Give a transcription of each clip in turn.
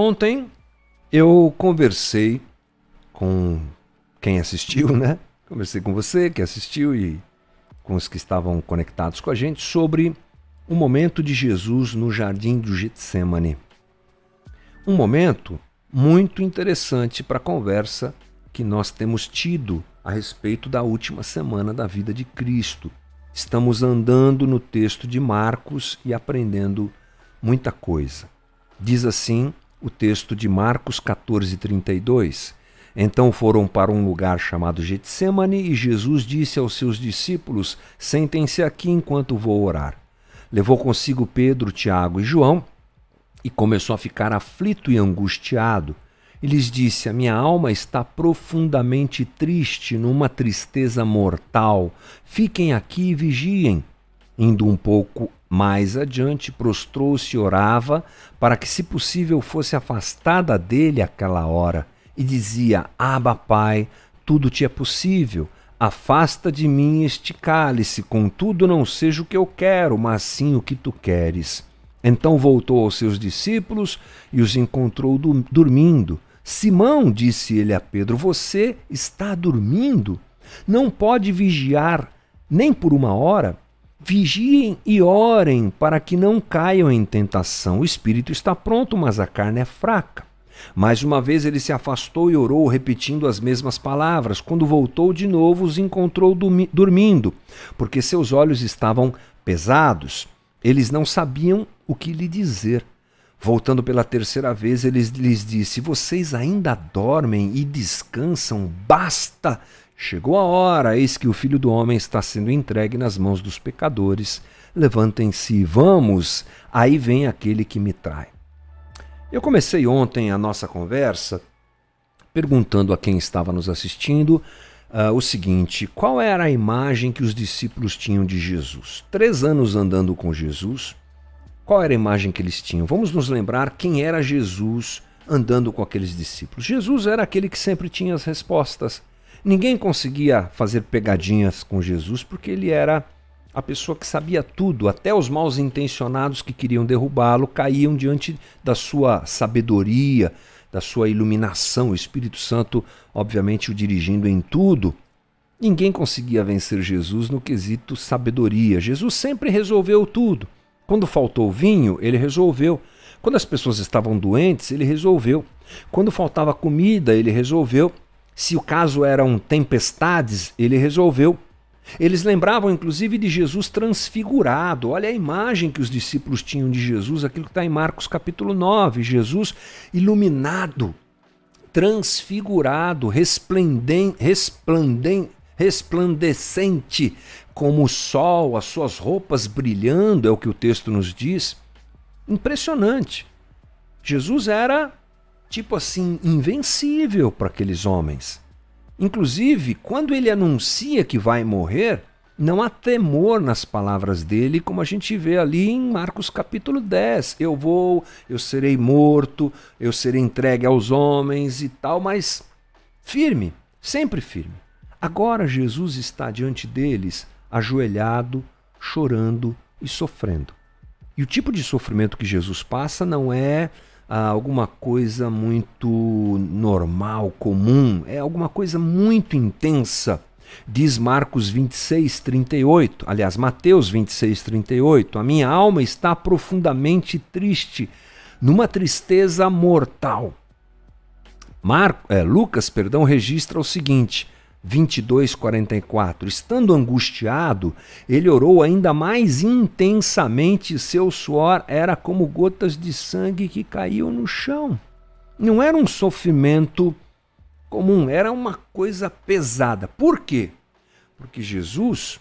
Ontem eu conversei com quem assistiu, né? Conversei com você que assistiu e com os que estavam conectados com a gente sobre o momento de Jesus no jardim do Getsêmani. Um momento muito interessante para a conversa que nós temos tido a respeito da última semana da vida de Cristo. Estamos andando no texto de Marcos e aprendendo muita coisa. Diz assim o texto de Marcos 14:32. Então foram para um lugar chamado Getsêmani e Jesus disse aos seus discípulos: sentem-se aqui enquanto vou orar. Levou consigo Pedro, Tiago e João e começou a ficar aflito e angustiado. E lhes disse: a minha alma está profundamente triste, numa tristeza mortal. Fiquem aqui e vigiem. Indo um pouco mais adiante, prostrou-se e orava para que, se possível, fosse afastada dele aquela hora. E dizia: Abba, Pai, tudo te é possível. Afasta de mim este cálice, contudo não seja o que eu quero, mas sim o que tu queres. Então voltou aos seus discípulos e os encontrou dormindo. Simão, disse ele a Pedro, você está dormindo? Não pode vigiar nem por uma hora? Vigiem e orem para que não caiam em tentação. O espírito está pronto, mas a carne é fraca. Mais uma vez ele se afastou e orou, repetindo as mesmas palavras. Quando voltou de novo, os encontrou dormindo, porque seus olhos estavam pesados. Eles não sabiam o que lhe dizer. Voltando pela terceira vez, ele lhes disse: vocês ainda dormem e descansam? Basta! Chegou a hora, eis que o Filho do Homem está sendo entregue nas mãos dos pecadores. Levantem-se e vamos, aí vem aquele que me trai. Eu comecei ontem a nossa conversa perguntando a quem estava nos assistindo o seguinte: qual era a imagem que os discípulos tinham de Jesus? 3 anos andando com Jesus, qual era a imagem que eles tinham? Vamos nos lembrar quem era Jesus andando com aqueles discípulos. Jesus era aquele que sempre tinha as respostas. Ninguém conseguia fazer pegadinhas com Jesus porque ele era a pessoa que sabia tudo. Até os maus intencionados que queriam derrubá-lo caíam diante da sua sabedoria, da sua iluminação. O Espírito Santo, obviamente, o dirigindo em tudo. Ninguém conseguia vencer Jesus no quesito sabedoria. Jesus sempre resolveu tudo. Quando faltou vinho, ele resolveu. Quando as pessoas estavam doentes, ele resolveu. Quando faltava comida, ele resolveu. Se o caso eram tempestades, ele resolveu. Eles lembravam inclusive de Jesus transfigurado. Olha a imagem que os discípulos tinham de Jesus, aquilo que está em Marcos capítulo 9. Jesus iluminado, transfigurado, resplandecente como o sol, as suas roupas brilhando, é o que o texto nos diz. Impressionante. Jesus era, tipo assim, invencível para aqueles homens. Inclusive, quando ele anuncia que vai morrer, não há temor nas palavras dele, como a gente vê ali em Marcos capítulo 10. Eu serei morto, eu serei entregue aos homens e tal, mas firme, sempre firme. Agora Jesus está diante deles, ajoelhado, chorando e sofrendo. E o tipo de sofrimento que Jesus passa não é alguma coisa muito normal, comum, é alguma coisa muito intensa. Diz Marcos 26:38, aliás, Mateus 26:38, a minha alma está profundamente triste, numa tristeza mortal. Lucas registra o seguinte, 22:44, estando angustiado, ele orou ainda mais intensamente, seu suor era como gotas de sangue que caíam no chão. Não era um sofrimento comum, era uma coisa pesada. Por quê? Porque Jesus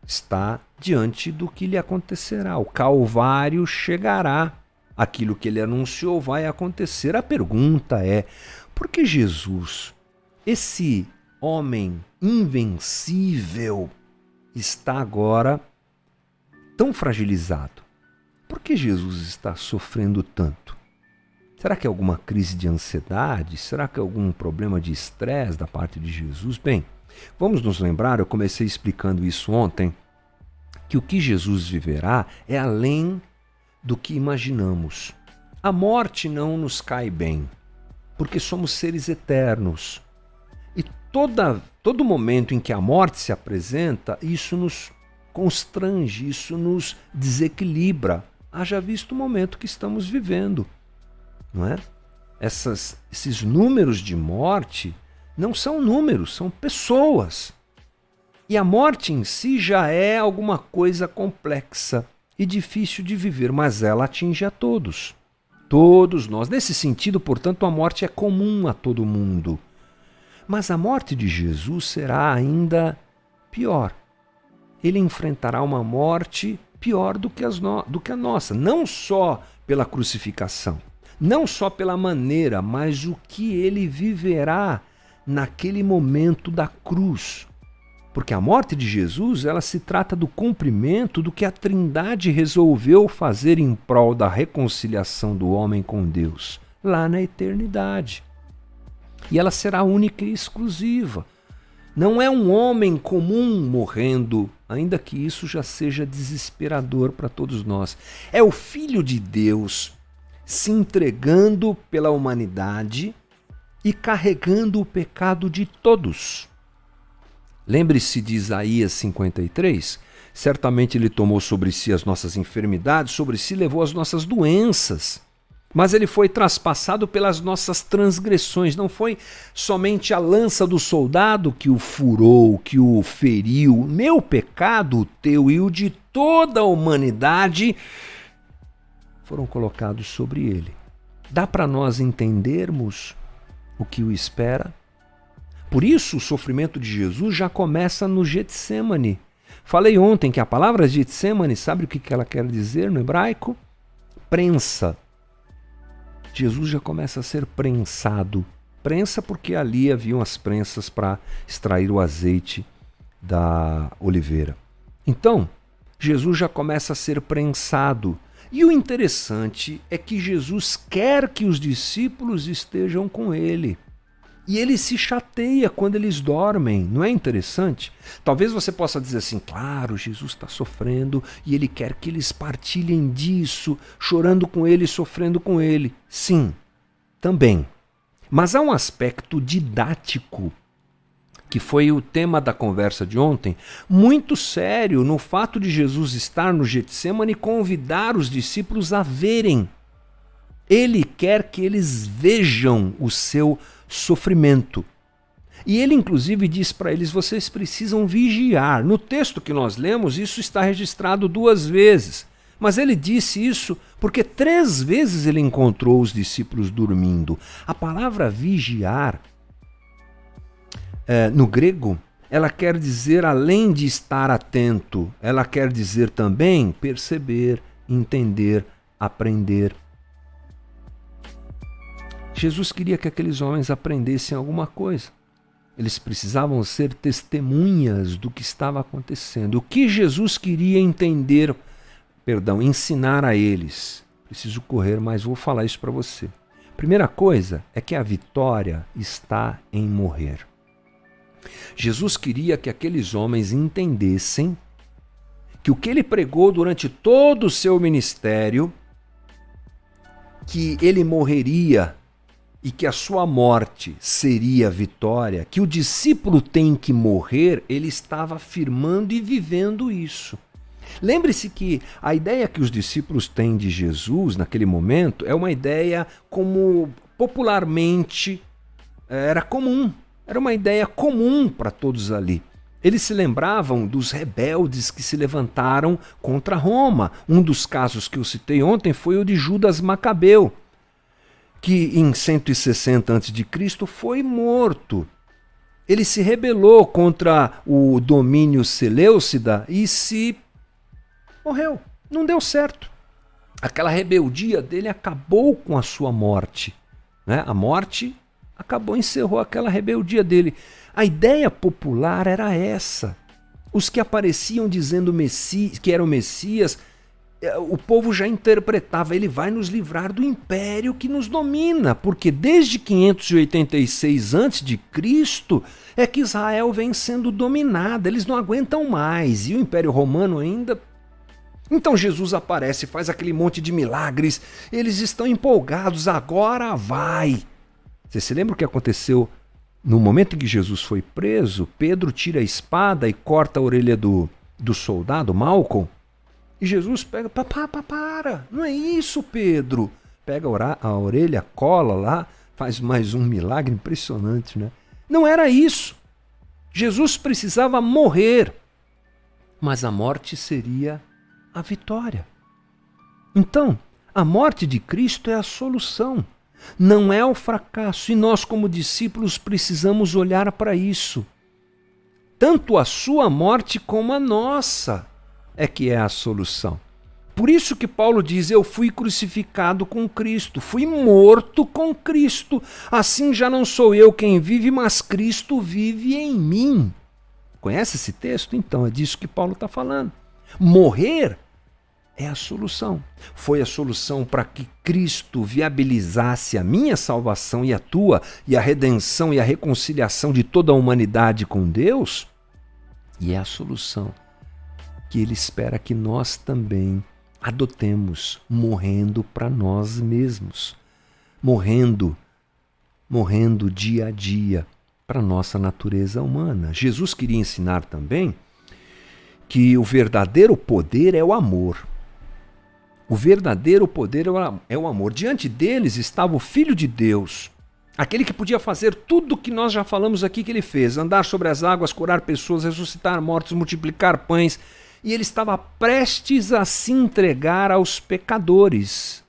está diante do que lhe acontecerá. O Calvário chegará. Aquilo que ele anunciou vai acontecer. A pergunta é, por que Jesus, esse homem invencível, está agora tão fragilizado? Por que Jesus está sofrendo tanto? Será que é alguma crise de ansiedade? Será que é algum problema de estresse da parte de Jesus? Bem, vamos nos lembrar, eu comecei explicando isso ontem, que o que Jesus viverá é além do que imaginamos. A morte não nos cai bem, porque somos seres eternos. E todo momento em que a morte se apresenta, isso nos constrange, isso nos desequilibra. Haja visto o momento que estamos vivendo, não é? Esses números de morte não são números, são pessoas. E a morte em si já é alguma coisa complexa e difícil de viver, mas ela atinge a todos. Todos nós. Nesse sentido, portanto, a morte é comum a todo mundo. Mas a morte de Jesus será ainda pior. Ele enfrentará uma morte pior do que a nossa. Não só pela crucificação, não só pela maneira, mas o que ele viverá naquele momento da cruz. Porque a morte de Jesus, ela se trata do cumprimento do que a Trindade resolveu fazer em prol da reconciliação do homem com Deus, lá na eternidade. E ela será única e exclusiva. Não é um homem comum morrendo, ainda que isso já seja desesperador para todos nós. É o Filho de Deus se entregando pela humanidade e carregando o pecado de todos. Lembre-se de Isaías 53? Certamente ele tomou sobre si as nossas enfermidades, sobre si levou as nossas doenças. Mas ele foi traspassado pelas nossas transgressões. Não foi somente a lança do soldado que o furou, que o feriu. Meu pecado, o teu e o de toda a humanidade foram colocados sobre ele. Dá para nós entendermos o que o espera? Por isso, o sofrimento de Jesus já começa no Getsêmani. Falei ontem que a palavra Getsêmani, sabe o que ela quer dizer no hebraico? Prensa. Jesus já começa a ser prensado. Prensa porque ali haviam as prensas para extrair o azeite da oliveira. Então, Jesus já começa a ser prensado. E o interessante é que Jesus quer que os discípulos estejam com ele. E ele se chateia quando eles dormem, não é interessante? Talvez você possa dizer assim, claro, Jesus está sofrendo e ele quer que eles partilhem disso, chorando com ele, sofrendo com ele. Sim, também. Mas há um aspecto didático, que foi o tema da conversa de ontem, muito sério no fato de Jesus estar no Getsêmani e convidar os discípulos a verem. Ele quer que eles vejam o seu sofrimento. E ele inclusive diz para eles, vocês precisam vigiar. No texto que nós lemos, isso está registrado 2 vezes. Mas ele disse isso porque 3 vezes ele encontrou os discípulos dormindo. A palavra vigiar, no grego, ela quer dizer além de estar atento, ela quer dizer também perceber, entender, aprender. Jesus queria que aqueles homens aprendessem alguma coisa. Eles precisavam ser testemunhas do que estava acontecendo. O que Jesus queria ensinar a eles. Preciso correr, mas vou falar isso para você. Primeira coisa é que a vitória está em morrer. Jesus queria que aqueles homens entendessem que o que ele pregou durante todo o seu ministério, que ele morreria e que a sua morte seria vitória, que o discípulo tem que morrer, ele estava afirmando e vivendo isso. Lembre-se que a ideia que os discípulos têm de Jesus naquele momento é uma ideia como popularmente era comum, era uma ideia comum para todos ali. Eles se lembravam dos rebeldes que se levantaram contra Roma. Um dos casos que eu citei ontem foi o de Judas Macabeu, que em 160 a.C. foi morto. Ele se rebelou contra o domínio seleucida e morreu. Não deu certo. Aquela rebeldia dele acabou com a sua morte, né? A morte encerrou aquela rebeldia dele. A ideia popular era essa. Os que apareciam dizendo que eram Messias, o povo já interpretava, ele vai nos livrar do império que nos domina, porque desde 586 a.C. é que Israel vem sendo dominada, eles não aguentam mais, e o Império Romano ainda Então Jesus aparece, faz aquele monte de milagres, eles estão empolgados, agora vai. Você se lembra o que aconteceu no momento em que Jesus foi preso? Pedro tira a espada e corta a orelha do soldado, Malcolm, e Jesus pega, para, não é isso, Pedro. Pega a orelha, cola lá, faz mais um milagre impressionante, né? Não era isso. Jesus precisava morrer, mas a morte seria a vitória. Então, a morte de Cristo é a solução, não é o fracasso, e nós como discípulos precisamos olhar para isso. Tanto a sua morte como a nossa é que é a solução. Por isso que Paulo diz, eu fui crucificado com Cristo, fui morto com Cristo, assim já não sou eu quem vive, mas Cristo vive em mim. Conhece esse texto? Então, é disso que Paulo está falando. Morrer é a solução. Foi a solução para que Cristo viabilizasse a minha salvação e a tua, e a redenção e a reconciliação de toda a humanidade com Deus. E é a solução que Ele espera que nós também adotemos, morrendo para nós mesmos, morrendo dia a dia para a nossa natureza humana. Jesus queria ensinar também que o verdadeiro poder é o amor. O verdadeiro poder é o amor. Diante deles estava o Filho de Deus, aquele que podia fazer tudo o que nós já falamos aqui que ele fez, andar sobre as águas, curar pessoas, ressuscitar mortos, multiplicar pães, e ele estava prestes a se entregar aos pecadores.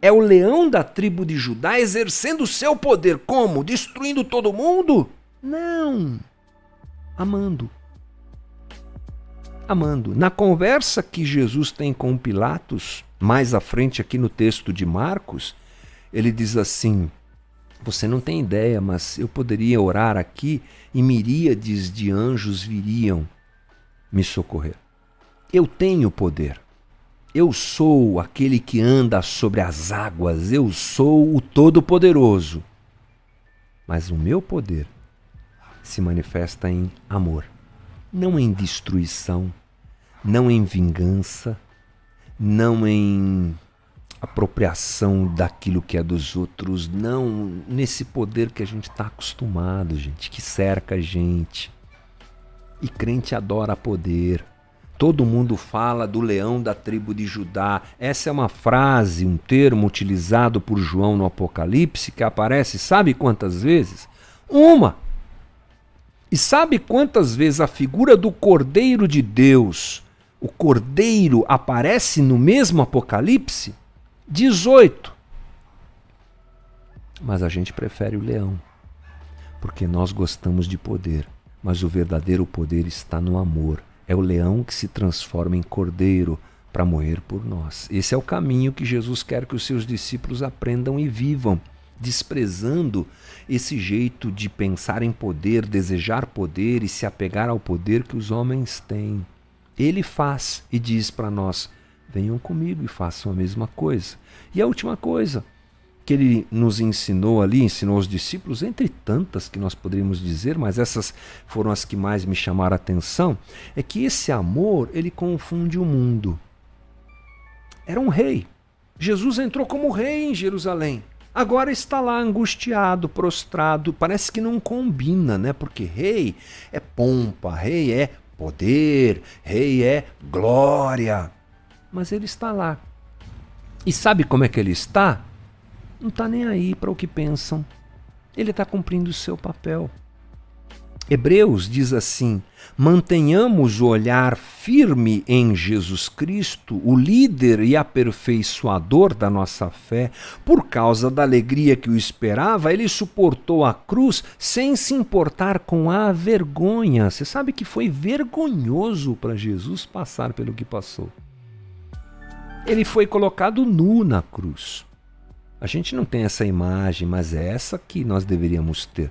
É o leão da tribo de Judá exercendo o seu poder. Como? Destruindo todo mundo? Não. Amando. Na conversa que Jesus tem com Pilatos, mais à frente aqui no texto de Marcos, ele diz assim, você não tem ideia, mas eu poderia orar aqui e miríades de anjos viriam me socorrer. Eu tenho poder. Eu sou aquele que anda sobre as águas, eu sou o Todo-Poderoso. Mas o meu poder se manifesta em amor, não em destruição, não em vingança, não em apropriação daquilo que é dos outros, não nesse poder que a gente está acostumado, gente, que cerca a gente. E crente adora poder. Todo mundo fala do leão da tribo de Judá. Essa é uma frase, um termo utilizado por João no Apocalipse que aparece, sabe quantas vezes? Uma. E sabe quantas vezes a figura do Cordeiro de Deus, o Cordeiro, aparece no mesmo Apocalipse? 18. Mas a gente prefere o leão, porque nós gostamos de poder. Mas o verdadeiro poder está no amor. É o leão que se transforma em cordeiro para morrer por nós. Esse é o caminho que Jesus quer que os seus discípulos aprendam e vivam, desprezando esse jeito de pensar em poder, desejar poder e se apegar ao poder que os homens têm. Ele faz e diz para nós, venham comigo e façam a mesma coisa. E a última coisa que ele nos ensinou ali, ensinou os discípulos, entre tantas que nós poderíamos dizer, mas essas foram as que mais me chamaram a atenção, é que esse amor, ele confunde o mundo. Era um rei. Jesus entrou como rei em Jerusalém. Agora está lá angustiado, prostrado. Parece que não combina, né? Porque rei é pompa, rei é poder, rei é glória. Mas ele está lá. E sabe como é que ele está? Não está nem aí para o que pensam. Ele está cumprindo o seu papel. Hebreus diz assim, mantenhamos o olhar firme em Jesus Cristo, o líder e aperfeiçoador da nossa fé. Por causa da alegria que o esperava, ele suportou a cruz sem se importar com a vergonha. Você sabe que foi vergonhoso para Jesus passar pelo que passou. Ele foi colocado nu na cruz. A gente não tem essa imagem, mas é essa que nós deveríamos ter.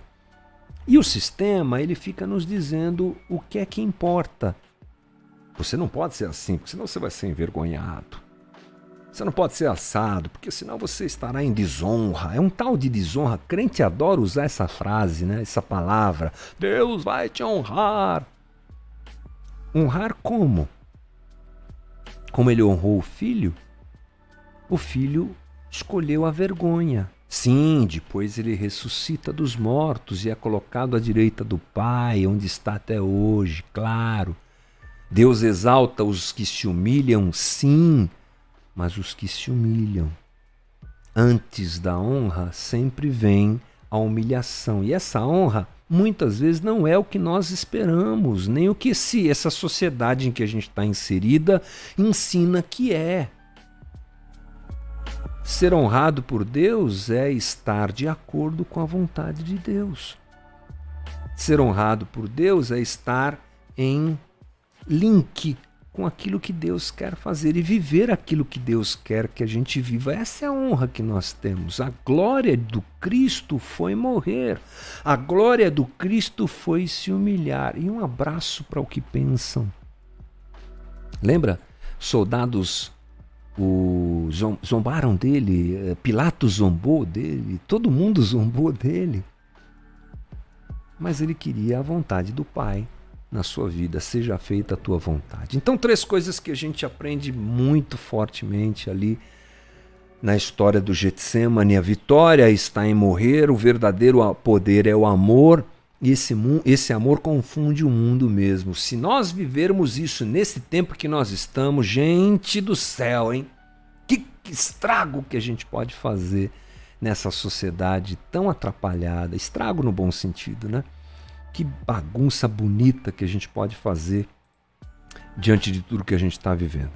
E o sistema, ele fica nos dizendo o que é que importa. Você não pode ser assim, porque senão você vai ser envergonhado. Você não pode ser assado, porque senão você estará em desonra. É um tal de desonra. Crente adora usar essa frase, né? Essa palavra. Deus vai te honrar. Honrar como? como ele honrou o filho escolheu a vergonha. Sim, depois ele ressuscita dos mortos e é colocado à direita do Pai, onde está até hoje, claro. Deus exalta os que se humilham, sim, mas os que se humilham. Antes da honra sempre vem a humilhação. E essa honra muitas vezes não é o que nós esperamos, nem o que essa sociedade em que a gente está inserida ensina que é. Ser honrado por Deus é estar de acordo com a vontade de Deus. Ser honrado por Deus é estar em link com aquilo que Deus quer fazer e viver aquilo que Deus quer que a gente viva. Essa é a honra que nós temos. A glória do Cristo foi morrer. A glória do Cristo foi se humilhar. E um abraço para o que pensam. Lembra? Soldados zombaram dele, Pilatos zombou dele, todo mundo zombou dele. Mas ele queria a vontade do Pai na sua vida, seja feita a tua vontade. Então, 3 coisas que a gente aprende muito fortemente ali na história do Getsêmani. A vitória está em morrer, o verdadeiro poder é o amor, e esse amor confunde o mundo mesmo. Se nós vivermos isso nesse tempo que nós estamos, gente do céu, hein? Que estrago que a gente pode fazer nessa sociedade tão atrapalhada. Estrago no bom sentido, né? Que bagunça bonita que a gente pode fazer diante de tudo que a gente está vivendo.